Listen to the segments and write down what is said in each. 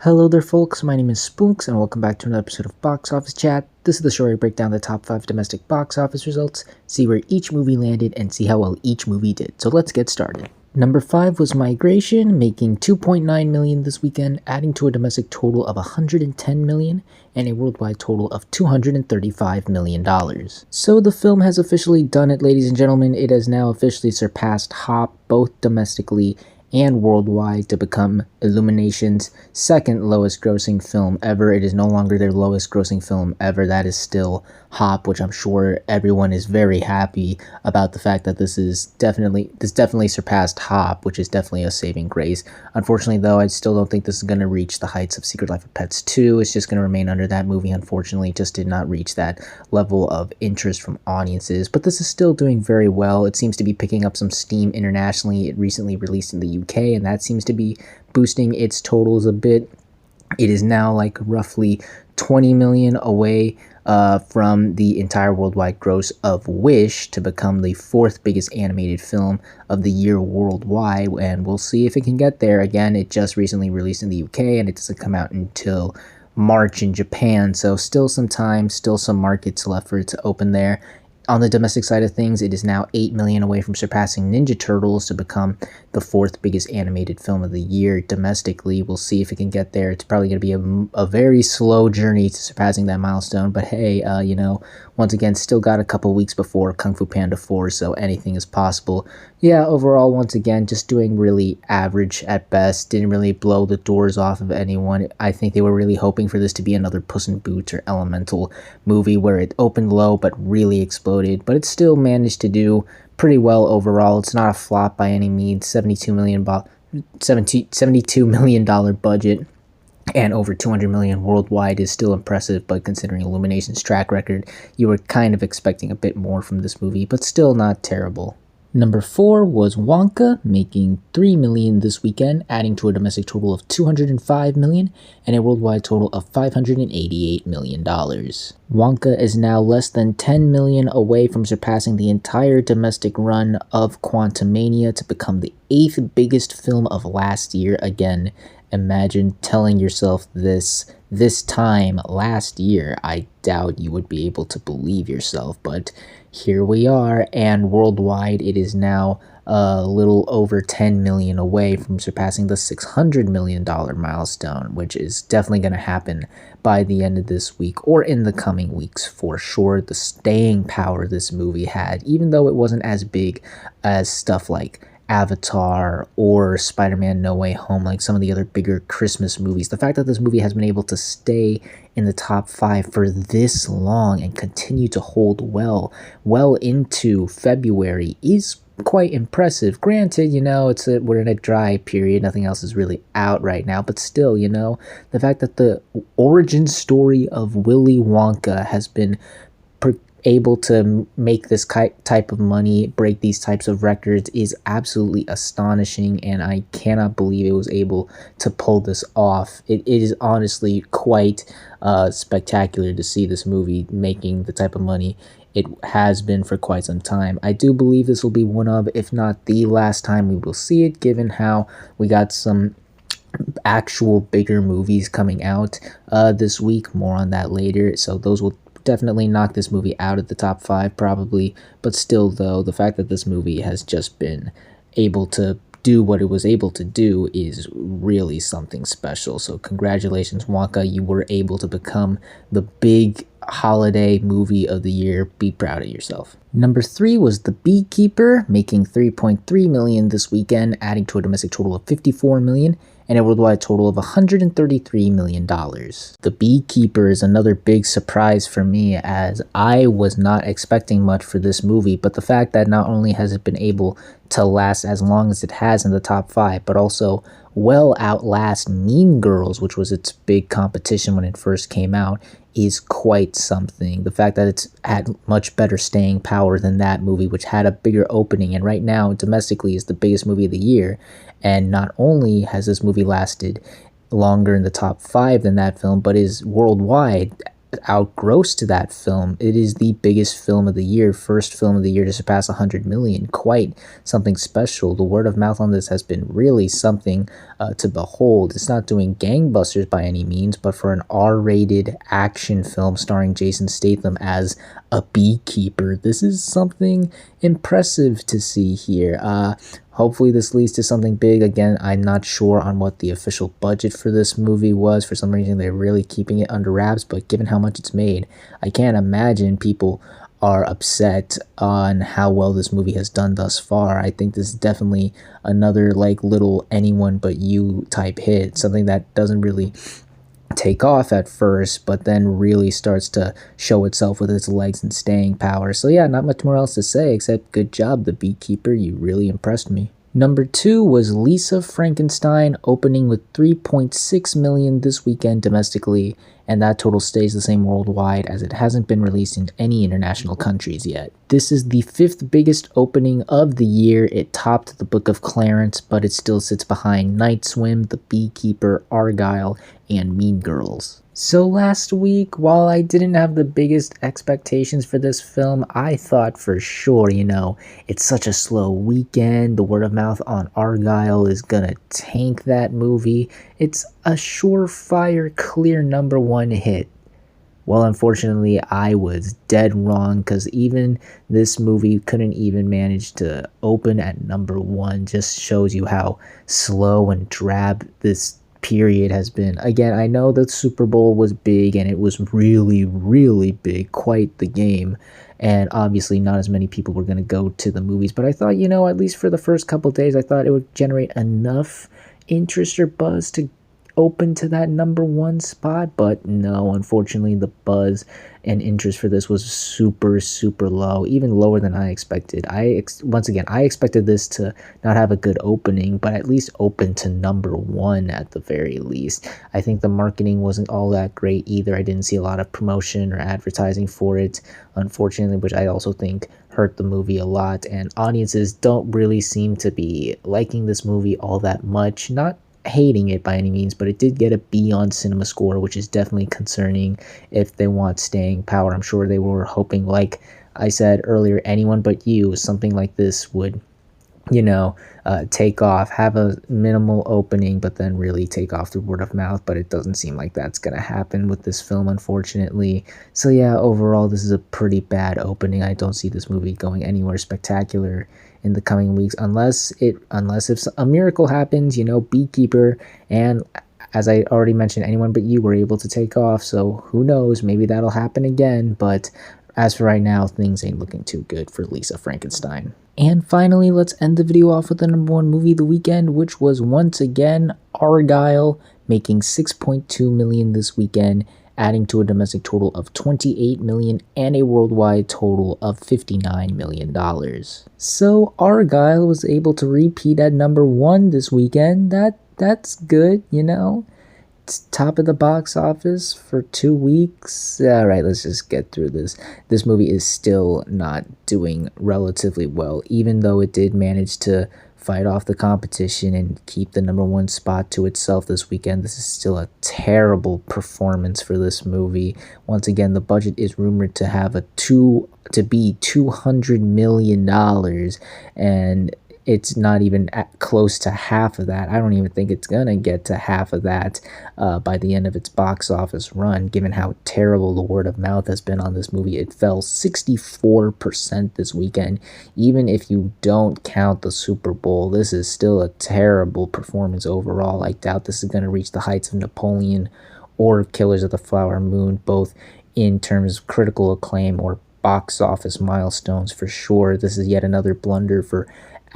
Hello there folks, my name is Spoonks and welcome back to another episode of Box Office Chat. This is the show where I break down the top 5 domestic box office results, see where each movie landed, and see how well each movie did. So let's get started. Number 5 was Migration, making $2.9 million this weekend, adding to a domestic total of $110 million and a worldwide total of $235 million. So the film has officially done it, ladies and gentlemen. It has now officially surpassed Hop, both domestically and worldwide, to become Illumination's second lowest grossing film ever. It is no longer their lowest grossing film ever. That is still Hop, which I'm sure everyone is very happy about the fact that this definitely surpassed Hop, which is definitely a saving grace. Unfortunately though, I still don't think this is going to reach the heights of Secret Life of Pets 2. It's just going to remain under that movie. Unfortunately, it just did not reach that level of interest from audiences, but this is still doing very well. It seems to be picking up some steam internationally. It recently released in the UK, and that seems to be boosting its totals a bit. It is now like roughly 20 million away from the entire worldwide gross of Wish to become the 4th biggest animated film of the year worldwide, and we'll see if it can get there. Again, it just recently released in the UK and it doesn't come out until March in Japan, so still some time, still some markets left for it to open there. On the domestic side of things, it is now 8 million away from surpassing Ninja Turtles to become the 4th biggest animated film of the year domestically. We'll see if it can get there. It's probably going to be a very slow journey to surpassing that milestone, but hey, once again, still got a couple weeks before Kung Fu Panda 4, so anything is possible. Yeah, overall, once again, just doing really average at best. Didn't really blow the doors off of anyone. I think they were really hoping for this to be another Puss in Boots or Elemental movie where it opened low but really exploded, but it still managed to do pretty well overall. It's not a flop by any means. $72 million budget and over 200 million worldwide is still impressive, but considering Illumination's track record, you were kind of expecting a bit more from this movie, but still not terrible. Number 4 was Wonka, making $3 million this weekend, adding to a domestic total of $205 million and a worldwide total of $588 million. Wonka is now less than $10 million away from surpassing the entire domestic run of Quantumania to become the 8th biggest film of last year. Again, imagine telling yourself this time last year. I doubt you would be able to believe yourself, but here we are, and worldwide it is now a little over 10 million away from surpassing the $600 million milestone, which is definitely going to happen by the end of this week or in the coming weeks for sure. The staying power this movie had, even though it wasn't as big as stuff like Avatar or Spider-Man No Way Home, like some of the other bigger Christmas movies. The fact that this movie has been able to stay in the top 5 for this long and continue to hold well into February is quite impressive. Granted, we're in a dry period, nothing else is really out right now, but still, the fact that the origin story of Willy Wonka has been able to make this type of money, break these types of records, is absolutely astonishing, and I cannot believe it was able to pull this off. It is honestly quite spectacular to see this movie making the type of money it has been for quite some time. I do believe this will be one of, if not the last time we will see it, given how we got some actual bigger movies coming out this week. More on that later, so those will definitely knock this movie out of the top 5 probably, but still though, the fact that this movie has just been able to do what it was able to do is really something special. So congratulations, Wonka, you were able to become the big holiday movie of the year. Be proud of yourself. Number 3 was The Beekeeper, making $3.3 million this weekend, adding to a domestic total of $54 million and a worldwide total of $133 million. The Beekeeper is another big surprise for me, as I was not expecting much for this movie, but the fact that not only has it been able to last as long as it has in the top 5, but also well outlast Mean Girls, which was its big competition when it first came out, is quite something. The fact that it's had much better staying power than that movie, which had a bigger opening, and right now domestically is the biggest movie of the year. And not only has this movie lasted longer in the top 5 than that film, but is worldwide outgrossed that film. It is the biggest film of the year, first film of the year to surpass 100 million. Quite something special. The word of mouth on this has been really something to behold. It's not doing gangbusters by any means, but for an R-rated action film starring Jason Statham as a beekeeper, this is something impressive to see here. Hopefully this leads to something big. Again, I'm not sure on what the official budget for this movie was. For some reason, they're really keeping it under wraps, but given how much it's made, I can't imagine people are upset on how well this movie has done thus far. I think this is definitely another like little anyone but you type hit, something that doesn't really take off at first, but then really starts to show itself with its legs and staying power. So yeah, not much more else to say except good job, The Beekeeper. You really impressed me. Number 2 was Lisa Frankenstein, opening with 3.6 million this weekend domestically, and that total stays the same worldwide as it hasn't been released in any international countries yet. This is the 5th biggest opening of the year. It topped The Book of Clarence, but it still sits behind Night Swim, The Beekeeper, Argylle, and Mean Girls. So last week, while I didn't have the biggest expectations for this film, I thought for sure, it's such a slow weekend, the word of mouth on Argylle is gonna tank that movie. It's a surefire, clear number 1 hit. Well, unfortunately, I was dead wrong, because even this movie couldn't even manage to open at number 1. Just shows you how slow and drab this period has been. Again, I know the Super Bowl was big, and it was really, really big, quite the game, and obviously not as many people were going to go to the movies, but I thought, at least for the first couple days, I thought it would generate enough interest or buzz to open to that number 1 spot, but no, unfortunately the buzz and interest for this was super, super low, even lower than I expected. Once again, I expected this to not have a good opening, but at least open to number 1 at the very least. I think the marketing wasn't all that great either. I didn't see a lot of promotion or advertising for it, unfortunately, which I also think hurt the movie a lot, and audiences don't really seem to be liking this movie all that much. Not hating it by any means, but it did get a B on Cinema Score, which is definitely concerning if they want staying power. I'm sure they were hoping, like I said earlier, anyone but you, something like this would take off, have a minimal opening, but then really take off through word of mouth, but it doesn't seem like that's going to happen with this film, unfortunately. So yeah, overall, this is a pretty bad opening. I don't see this movie going anywhere spectacular in the coming weeks, unless if a miracle happens, Beekeeper, and as I already mentioned, anyone but you were able to take off, so who knows, maybe that'll happen again, but as for right now, things ain't looking too good for Lisa Frankenstein. And finally, let's end the video off with the number 1 movie of the weekend, which was once again Argylle, making 6.2 million this weekend, adding to a domestic total of 28 million and a worldwide total of $59 million. So Argylle was able to repeat at number 1 this weekend. That's good, It's top of the box office for 2 weeks. All right, let's just get through this. This movie is still not doing relatively well, even though it did manage to fight off the competition and keep the number 1 spot to itself this weekend. This is still a terrible performance for this movie. Once again, the budget is rumored to be $200 million, and it's not even close to half of that. I don't even think it's gonna get to half of that by the end of its box office run, given how terrible the word of mouth has been on this movie. It fell 64% this weekend. Even if you don't count the Super Bowl, this is still a terrible performance overall. I doubt this is gonna reach the heights of Napoleon or Killers of the Flower Moon, both in terms of critical acclaim or box office milestones for sure. This is yet another blunder for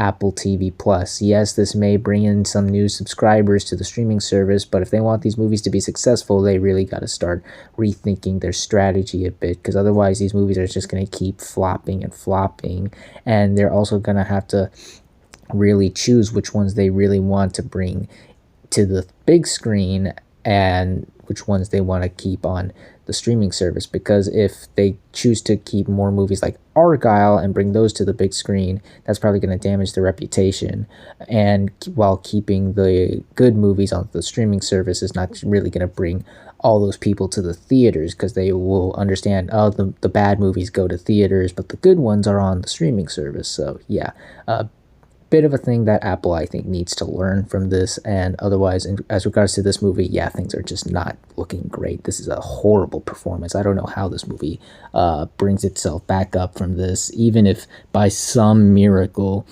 Apple TV Plus. Yes, this may bring in some new subscribers to the streaming service, but if they want these movies to be successful, they really got to start rethinking their strategy a bit, because otherwise these movies are just going to keep flopping and flopping, and they're also going to have to really choose which ones they really want to bring to the big screen and which ones they want to keep on the streaming service, because if they choose to keep more movies like Argyle and bring those to the big screen, that's probably going to damage their reputation. And while keeping the good movies on the streaming service is not really going to bring all those people to the theaters, because they will understand, oh, the bad movies go to theaters, but the good ones are on the streaming service. So yeah, bit of a thing that Apple, I think, needs to learn from this. And otherwise, as regards to this movie, yeah, things are just not looking great. This is a horrible performance. I don't know how this movie brings itself back up from this, even if by some miracle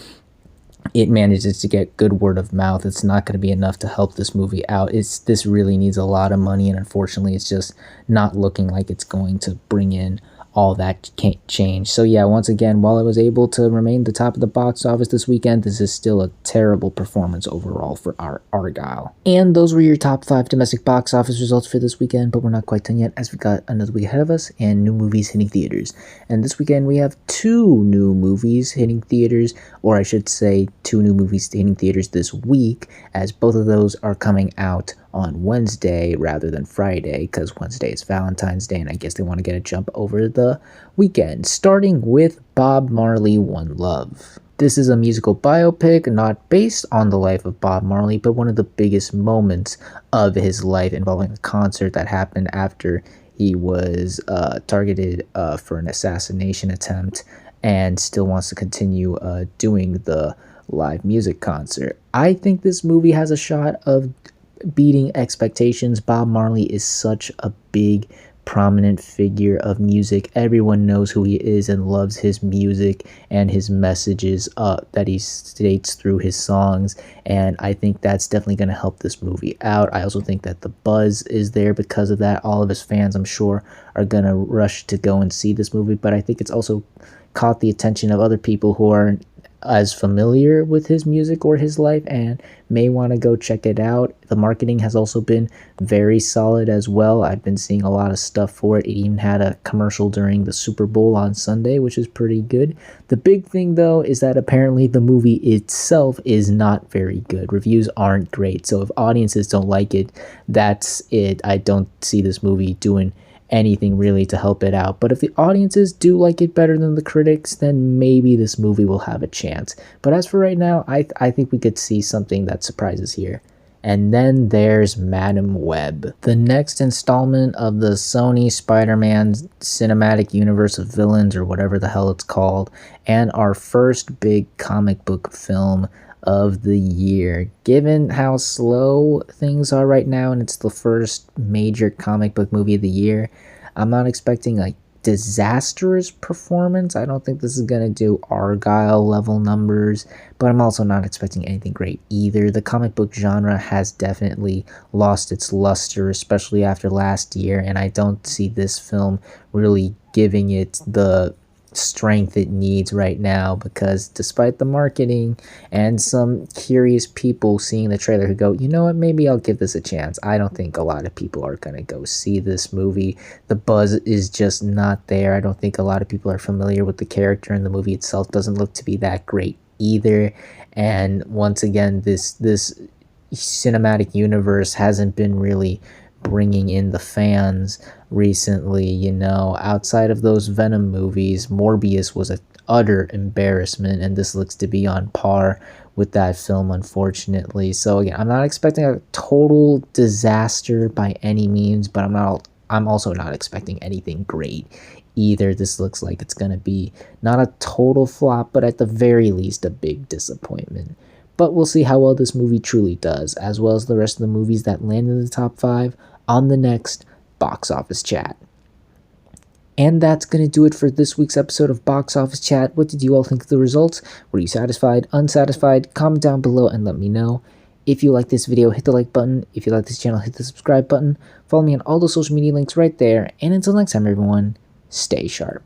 it manages to get good word of mouth. It's not going to be enough to help this movie out. This really needs a lot of money, and unfortunately it's just not looking like it's going to bring in all that can't change. So yeah, once again, while it was able to remain the top of the box office this weekend, this is still a terrible performance overall for our Argyle. And those were your top 5 domestic box office results for this weekend, but we're not quite done yet, as we got another week ahead of us and new movies hitting theaters. And this weekend we have 2 new movies hitting theaters, or I should say 2 new movies hitting theaters this week, as both of those are coming out on Wednesday rather than Friday, because Wednesday is Valentine's Day and I guess they want to get a jump over the weekend. Starting with Bob Marley, One Love. This is a musical biopic not based on the life of Bob Marley, but one of the biggest moments of his life, involving a concert that happened after he was targeted for an assassination attempt, and still wants to continue doing the live music concert. I think this movie has a shot of beating expectations. Bob Marley is such a big, prominent figure of music. Everyone knows who he is and loves his music and his messages that he states through his songs, and I think that's definitely going to help this movie out. I also think that the buzz is there because of that. All of his fans, I'm sure, are going to rush to go and see this movie, but I think it's also caught the attention of other people who aren't as familiar with his music or his life and may want to go check it out. The marketing has also been very solid as well. I've been seeing a lot of stuff for it. It even had a commercial during the Super Bowl on Sunday, which is pretty good. The big thing, though, is that apparently the movie itself is not very good. Reviews aren't great. So if audiences don't like it, that's it. I don't see this movie doing anything really to help it out. But if the audiences do like it better than the critics, then maybe this movie will have a chance. But as for right now, I think we could see something that surprises here. And then there's Madam Web, the next installment of the Sony Spider-Man cinematic universe of villains, or whatever the hell it's called, and our first big comic book film of the year. Given how slow things are right now, and it's the first major comic book movie of the year, I'm not expecting a disastrous performance. I don't think this is gonna do Argyle level numbers, but I'm also not expecting anything great either. The comic book genre has definitely lost its luster, especially after last year, and I don't see this film really giving it the strength it needs right now, because despite the marketing and some curious people seeing the trailer who go, you know what, maybe I'll give this a chance, I don't think a lot of people are going to go see this movie. The buzz is just not there. I don't think a lot of people are familiar with the character, and the movie itself doesn't look to be that great either. And once again, this cinematic universe hasn't been really bringing in the fans recently. You know, outside of those Venom movies, Morbius was an utter embarrassment, and this looks to be on par with that film, unfortunately. So again, I'm not expecting a total disaster by any means, but I'm also not expecting anything great either. This looks like it's going to be not a total flop, but at the very least a big disappointment. But we'll see how well this movie truly does, as well as the rest of the movies that land in the top 5 on the next Box Office Chat. And that's going to do it for this week's episode of Box Office Chat. What did you all think of the results? Were you satisfied, unsatisfied? Comment down below and let me know. If you like this video, hit the like button. If you like this channel, hit the subscribe button. Follow me on all the social media links right there. And until next time, everyone, stay sharp.